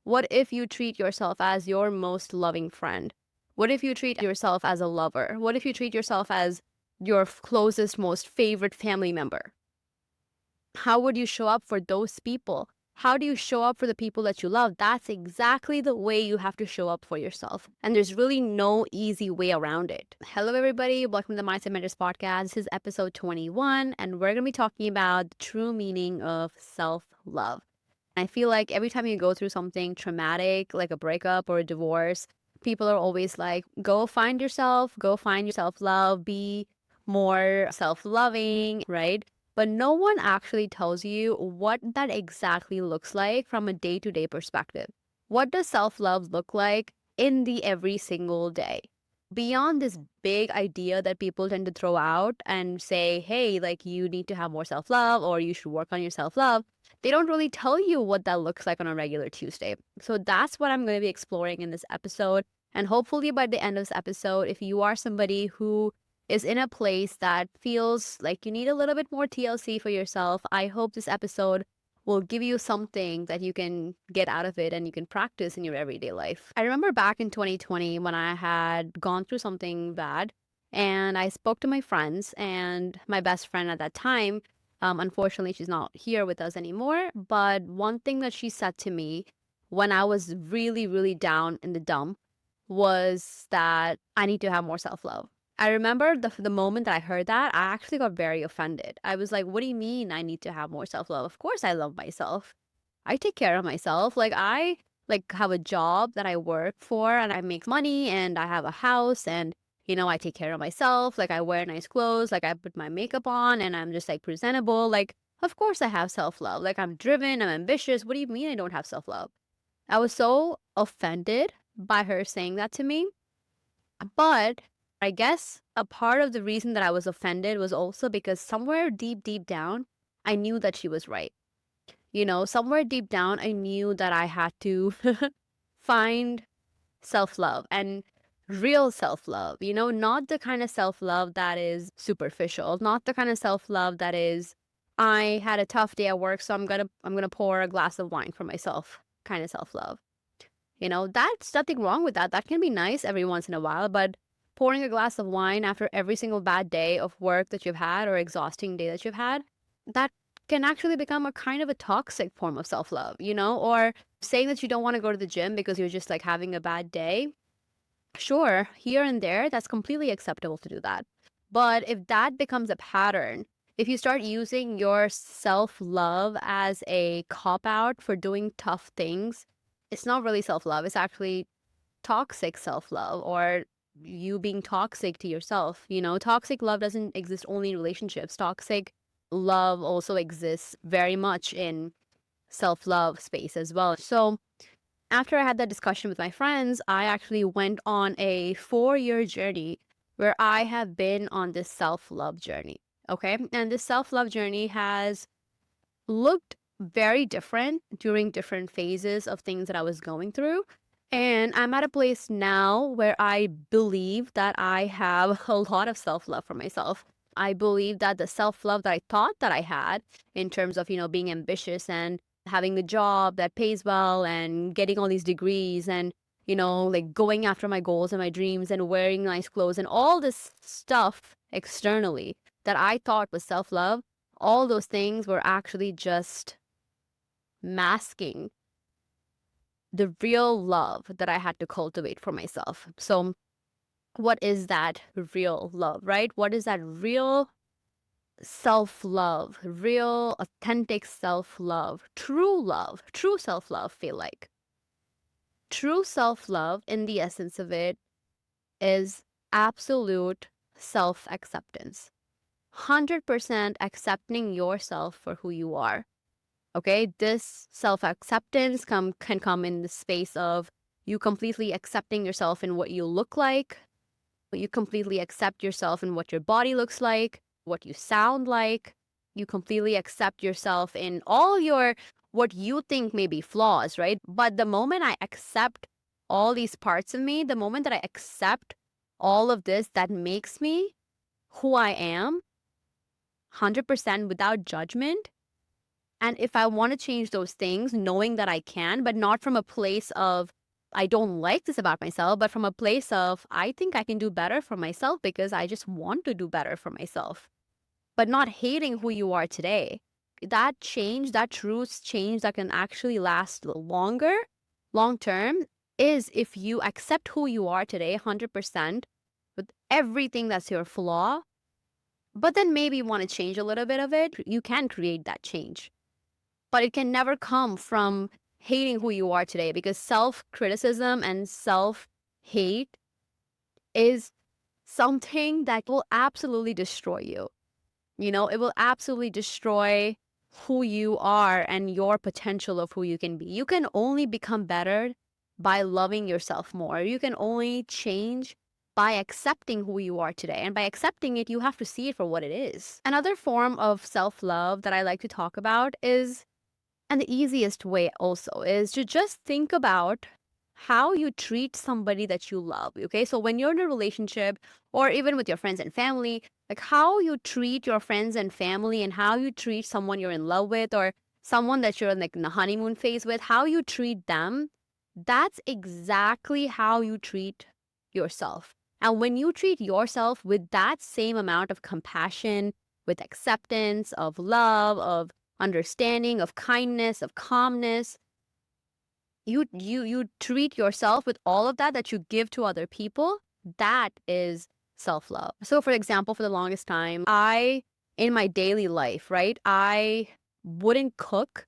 What if you treat yourself as your most loving friend? What if you treat yourself as a lover? What if you treat yourself as your closest, most favorite family member? How would you show up for those people? How do you show up for the people that you love? That's exactly the way you have to show up for yourself. And there's really no easy way around it. Hello, everybody. Welcome to the Mindset Mentress podcast. This is episode 21, and we're going to be talking about the true meaning of self love. I feel like every time you go through something traumatic, like a breakup or a divorce, people are always like, go find yourself, go find your self love, be more self loving, right? But no one actually tells you what that exactly looks like from a day to day perspective. What does self love look like in the every single day? Beyond this big idea that people tend to throw out and say, hey, like you need to have more self love or you should work on your self love, they don't really tell you what that looks like on a regular Tuesday. So that's what I'm going to be exploring in this episode. And hopefully by the end of this episode, if you are somebody who is in a place that feels like you need a little bit more TLC for yourself, I hope this episode will give you something that you can get out of it and you can practice in your everyday life. I remember back in 2020 when I had gone through something bad and I spoke to my friends, and my best friend at that time, unfortunately, she's not here with us anymore. But one thing that she said to me when I was really, really down in the dump was that I need to have more self love. I remember the moment that I heard that, I actually got very offended. I was like, what do you mean I need to have more self-love? Of course I love myself. I take care of myself. Like I have a job that I work for and I make money and I have a house and I take care of myself. Like I wear nice clothes, like I put my makeup on and I'm just like presentable. Like of course I have self-love. Like I'm driven, I'm ambitious. What do you mean I don't have self-love? I was so offended by her saying that to me. But I guess a part of the reason that I was offended was also because somewhere deep, deep down, I knew that she was right. Somewhere deep down, I knew that I had to find self love and real self love, not the kind of self love that is superficial, not the kind of self love that is, I had a tough day at work, so I'm gonna pour a glass of wine for myself kind of self love. That's nothing wrong with that. That can be nice every once in a while, but pouring a glass of wine after every single bad day of work that you've had or exhausting day that you've had, that can actually become a kind of a toxic form of self-love, or saying that you don't want to go to the gym because you're just like having a bad day. Sure, here and there, that's completely acceptable to do that. But if that becomes a pattern, if you start using your self-love as a cop-out for doing tough things, it's not really self-love. It's actually toxic self-love, or you being toxic to yourself. Toxic love doesn't exist only in relationships. Toxic love also exists very much in self-love space as well. So after I had that discussion with my friends, I actually went on a 4-year journey where I have been on this self-love journey. Okay. And this self-love journey has looked very different during different phases of things that I was going through. And I'm at a place now where I believe that I have a lot of self love for myself. I believe that the self love that I thought that I had in terms of, being ambitious and having the job that pays well and getting all these degrees and, like going after my goals and my dreams and wearing nice clothes and all this stuff externally that I thought was self love, all those things were actually just masking the real love that I had to cultivate for myself. So, what is that real love, right? What is that real self love, real authentic self love, true self love feel like? True self love, in the essence of it, is absolute self acceptance. 100% accepting yourself for who you are. Okay, this self-acceptance can come in the space of you completely accepting yourself in what you look like. You completely accept yourself in what your body looks like, what you sound like. You completely accept yourself in all your what you think may be flaws, right? But the moment I accept all these parts of me, the moment that I accept all of this that makes me who I am, 100% without judgment, And if I want to change those things, knowing that I can, but not from a place of, I don't like this about myself, but from a place of, I think I can do better for myself because I just want to do better for myself, but not hating who you are today. That change, that true change that can actually last longer, long term, is if you accept who you are today 100% with everything that's your flaw, but then maybe you want to change a little bit of it. You can create that change, but it can never come from hating who you are today, because self criticism and self hate is something that will absolutely destroy you. It will absolutely destroy who you are and your potential of who you can be. You can only become better by loving yourself more. You can only change by accepting who you are today. And by accepting it, you have to see it for what it is. Another form of self love that I like to talk about is, and the easiest way also, is to just think about how you treat somebody that you love. Okay. So when you're in a relationship or even with your friends and family, like how you treat your friends and family and how you treat someone you're in love with or someone that you're like in the honeymoon phase with, how you treat them, that's exactly how you treat yourself. And when you treat yourself with that same amount of compassion, with acceptance, of love, of understanding, of kindness, of calmness, you treat yourself with all of that you give to other people. That is self-love. So for example, for the longest time, I, in my daily life, right, I wouldn't cook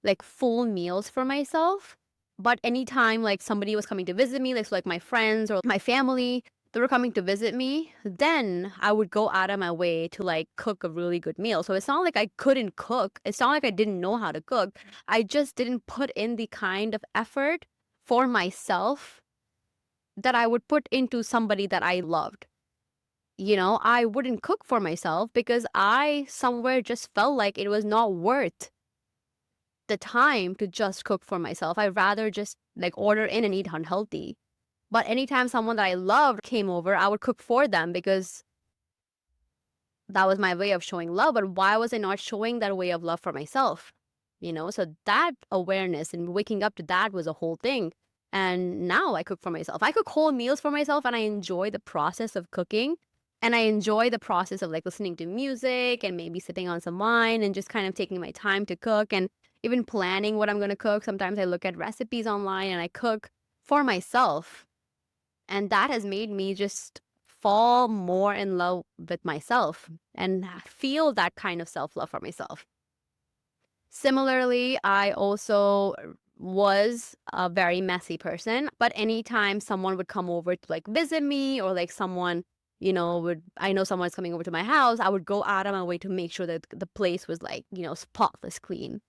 like full meals for myself. But anytime like somebody was coming to visit me, like, so, like my friends or my family, they were coming to visit me, then I would go out of my way to like cook a really good meal. So it's not like I couldn't cook. It's not like I didn't know how to cook. I just didn't put in the kind of effort for myself that I would put into somebody that I loved. I wouldn't cook for myself because I somewhere just felt like it was not worth the time to just cook for myself. I'd rather just like order in and eat unhealthy. But anytime someone that I loved came over, I would cook for them because that was my way of showing love. But why was I not showing that way of love for myself? So that awareness and waking up to that was a whole thing. And now I cook for myself. I cook whole meals for myself and I enjoy the process of cooking. And I enjoy the process of like listening to music and maybe sipping on some wine and just kind of taking my time to cook and even planning what I'm going to cook. Sometimes I look at recipes online and I cook for myself. And that has made me just fall more in love with myself and feel that kind of self love for myself. Similarly, I also was a very messy person, but anytime someone would come over to like visit me or like someone, I know someone's coming over to my house, I would go out of my way to make sure that the place was like, spotless clean.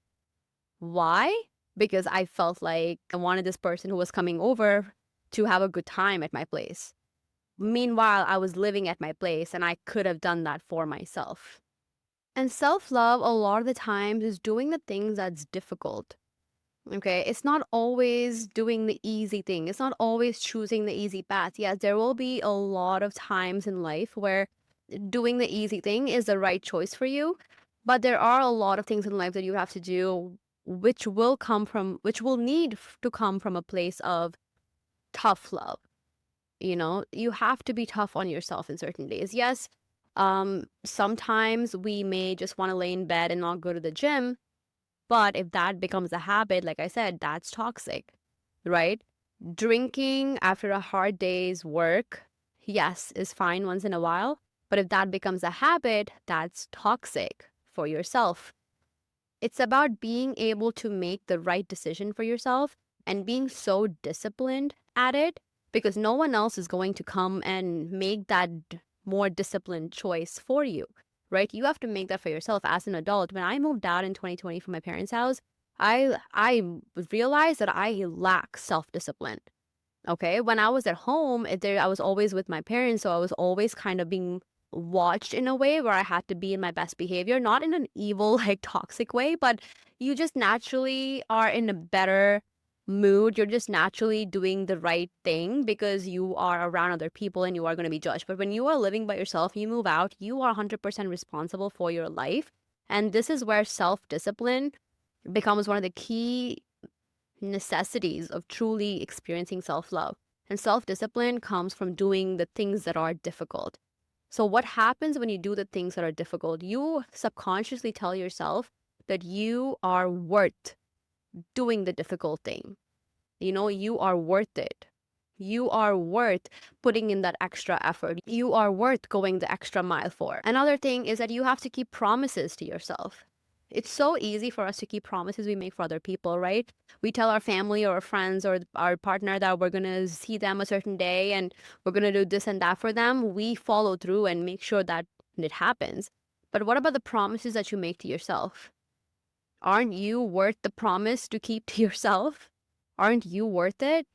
Why? Because I felt like I wanted this person who was coming over to have a good time at my place. Meanwhile, I was living at my place and I could have done that for myself. And self love, a lot of the times, is doing the things that's difficult. Okay. It's not always doing the easy thing, it's not always choosing the easy path. Yes, there will be a lot of times in life where doing the easy thing is the right choice for you. But there are a lot of things in life that you have to do which will need to come from a place of tough love. You have to be tough on yourself in certain days. Yes, sometimes we may just want to lay in bed and not go to the gym, but if that becomes a habit, like I said, that's toxic, right? Drinking after a hard day's work, yes, is fine once in a while, but if that becomes a habit, that's toxic for yourself. It's about being able to make the right decision for yourself and being so disciplined at it, because no one else is going to come and make that more disciplined choice for you, right? You have to make that for yourself as an adult. When I moved out in 2020 from my parents' house, I realized that I lack self-discipline. Okay. When I was at home, I was always with my parents. So I was always kind of being watched in a way where I had to be in my best behavior, not in an evil, like toxic way, but you just naturally are in a better mood. You're just naturally doing the right thing because you are around other people and you are going to be judged. But when you are living by yourself, you move out, you are 100% responsible for your life. And this is where self-discipline becomes one of the key necessities of truly experiencing self-love. And self-discipline comes from doing the things that are difficult. So what happens when you do the things that are difficult? You subconsciously tell yourself that you are worth doing the difficult thing. You are worth it. You are worth putting in that extra effort. You are worth going the extra mile for. Another thing is that you have to keep promises to yourself. It's so easy for us to keep promises we make for other people, right? We tell our family or our friends or our partner that we're going to see them a certain day and we're going to do this and that for them. We follow through and make sure that it happens. But what about the promises that you make to yourself? Aren't you worth the promise to keep to yourself? Aren't you worth it?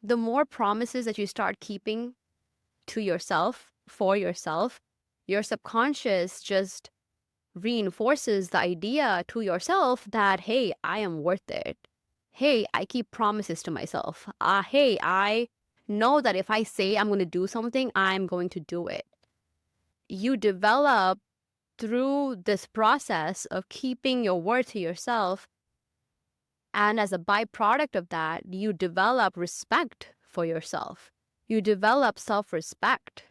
The more promises that you start keeping to yourself, for yourself, your subconscious just reinforces the idea to yourself that, hey, I am worth it. Hey, I keep promises to myself. Hey, I know that if I say I'm going to do something, I'm going to do it. You develop through this process of keeping your word to yourself. And as a byproduct of that, you develop respect for yourself. You develop self-respect.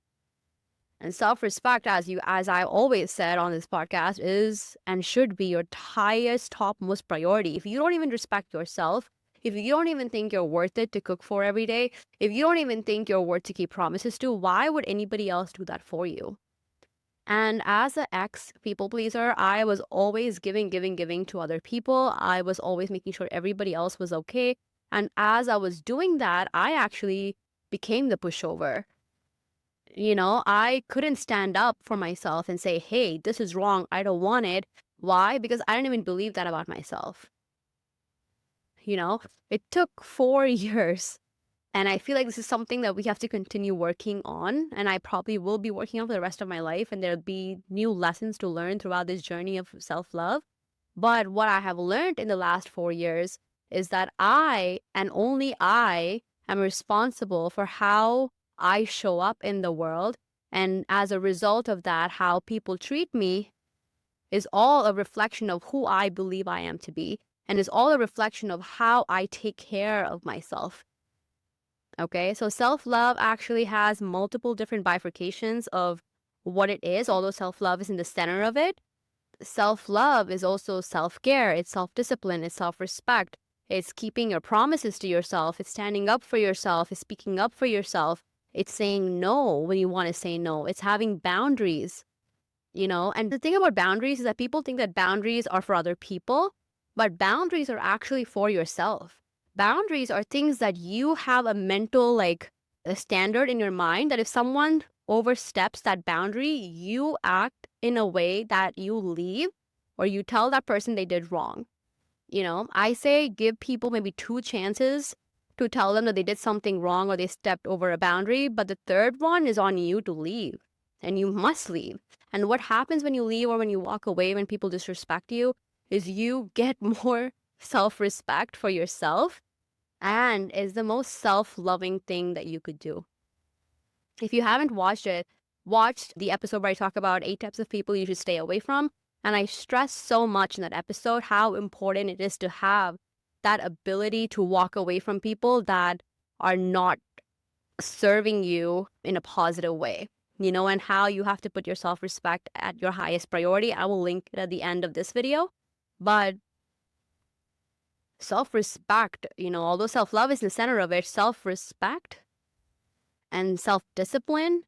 And self-respect, as I always said on this podcast, is and should be your highest, topmost priority. If you don't even respect yourself, if you don't even think you're worth it to cook for every day, if you don't even think you're worth to keep promises to, why would anybody else do that for you? And as an ex-people pleaser, I was always giving to other people. I was always making sure everybody else was okay. And as I was doing that, I actually became the pushover. I couldn't stand up for myself and say, hey, this is wrong. I don't want it. Why? Because I didn't even believe that about myself. It took 4 years. And I feel like this is something that we have to continue working on. And I probably will be working on for the rest of my life. And there'll be new lessons to learn throughout this journey of self-love. But what I have learned in the last 4 years is that I, and only I, am responsible for how I show up in the world. And as a result of that, how people treat me is all a reflection of who I believe I am to be. And is all a reflection of how I take care of myself. Okay, so self-love actually has multiple different bifurcations of what it is, although self-love is in the center of it. Self-love is also self-care, it's self-discipline, it's self-respect, it's keeping your promises to yourself, it's standing up for yourself, it's speaking up for yourself, it's saying no when you want to say no, it's having boundaries, And the thing about boundaries is that people think that boundaries are for other people, but boundaries are actually for yourself. Boundaries are things that you have a mental, a standard in your mind that if someone oversteps that boundary, you act in a way that you leave or you tell that person they did wrong. I say give people maybe 2 chances to tell them that they did something wrong or they stepped over a boundary, but the third one is on you to leave, and you must leave. And what happens when you leave or when you walk away when people disrespect you is you get more self-respect for yourself, and is the most self-loving thing that you could do. If you haven't watched it, watch the episode where I talk about 8 types of people you should stay away from. And I stress so much in that episode how important it is to have that ability to walk away from people that are not serving you in a positive way, and how you have to put your self-respect at your highest priority. I will link it at the end of this video. But self-respect, although self-love is in the center of it, self-respect and self-discipline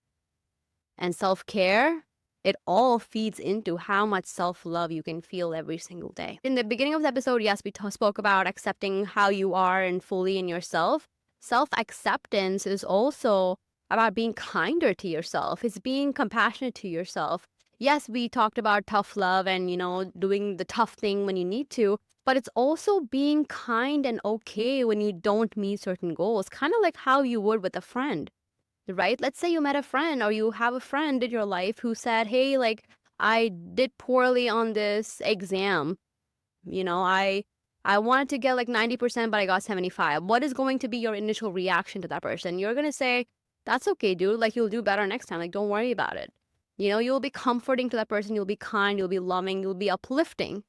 and self-care, it all feeds into how much self-love you can feel every single day. In the beginning of the episode, yes, we spoke about accepting how you are and fully in yourself. Self-acceptance is also about being kinder to yourself. It's being compassionate to yourself. Yes, we talked about tough love and, doing the tough thing when you need to, but it's also being kind and okay when you don't meet certain goals, kind of like how you would with a friend, right? Let's say you met a friend or you have a friend in your life who said, hey, I did poorly on this exam. I wanted to get 90%, but I got 75. What is going to be your initial reaction to that person? You're going to say, that's okay, dude. You'll do better next time. Don't worry about it. You'll be comforting to that person, you'll be kind, you'll be loving, you'll be uplifting.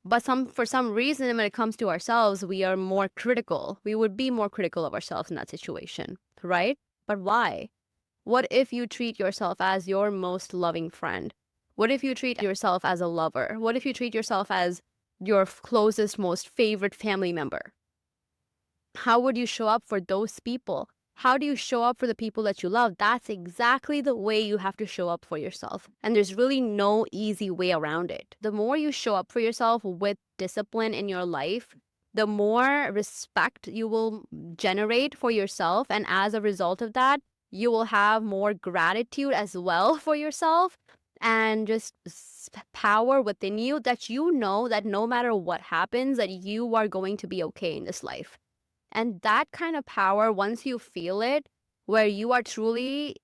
But for some reason, when it comes to ourselves, we are more critical. We would be more critical of ourselves in that situation, right? But why? What if you treat yourself as your most loving friend? What if you treat yourself as a lover? What if you treat yourself as your closest, most favorite family member? How would you show up for those people? How do you show up for the people that you love? That's exactly the way you have to show up for yourself. And there's really no easy way around it. The more you show up for yourself with discipline in your life, the more respect you will generate for yourself. And as a result of that, you will have more gratitude as well for yourself and just power within you that you know that no matter what happens, that you are going to be okay in this life. And that kind of power, once you feel it, where you are truly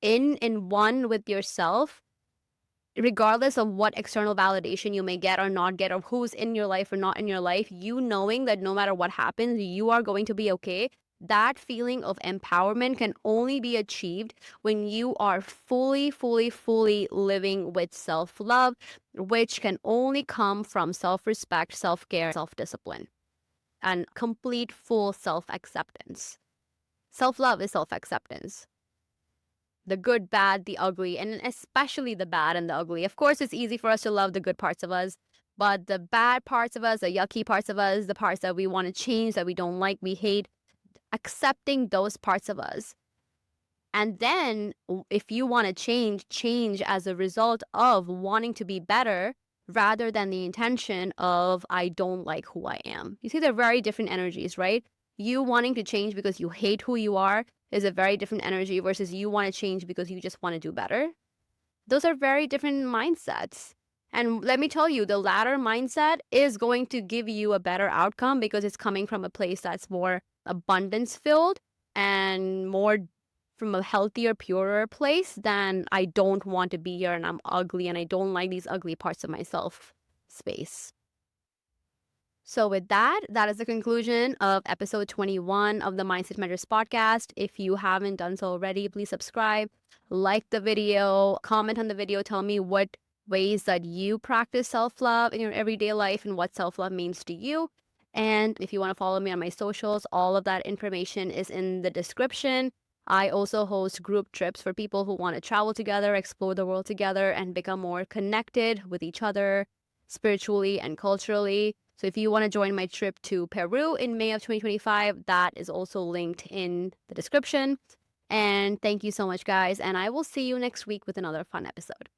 in one with yourself, regardless of what external validation you may get or not get, or who's in your life or not in your life, you knowing that no matter what happens, you are going to be okay. That feeling of empowerment can only be achieved when you are fully living with self-love, which can only come from self-respect, self-care, self-discipline, and complete full self-acceptance. Self-love is self-acceptance. The good, bad, the ugly, and especially the bad and the ugly. Of course, it's easy for us to love the good parts of us, but the bad parts of us, the yucky parts of us, the parts that we want to change, that we don't like, we hate, accepting those parts of us. And then if you want to change as a result of wanting to be better rather than the intention of, I don't like who I am. You see, they're very different energies, right? You wanting to change because you hate who you are is a very different energy versus you want to change because you just want to do better. Those are very different mindsets. And let me tell you, the latter mindset is going to give you a better outcome because it's coming from a place that's more abundance filled and more from a healthier, purer place than I don't want to be here and I'm ugly and I don't like these ugly parts of myself space. So with that is the conclusion of episode 21 of the Mindset Mentress podcast. If you haven't done so already, please subscribe, like the video, comment on the video, tell me what ways that you practice self-love in your everyday life and what self-love means to you. And if you want to follow me on my socials, all of that information is in the description. I also host group trips for people who want to travel together, explore the world together, and become more connected with each other spiritually and culturally. So if you want to join my trip to Peru in May of 2025, that is also linked in the description. And thank you so much, guys. And I will see you next week with another fun episode.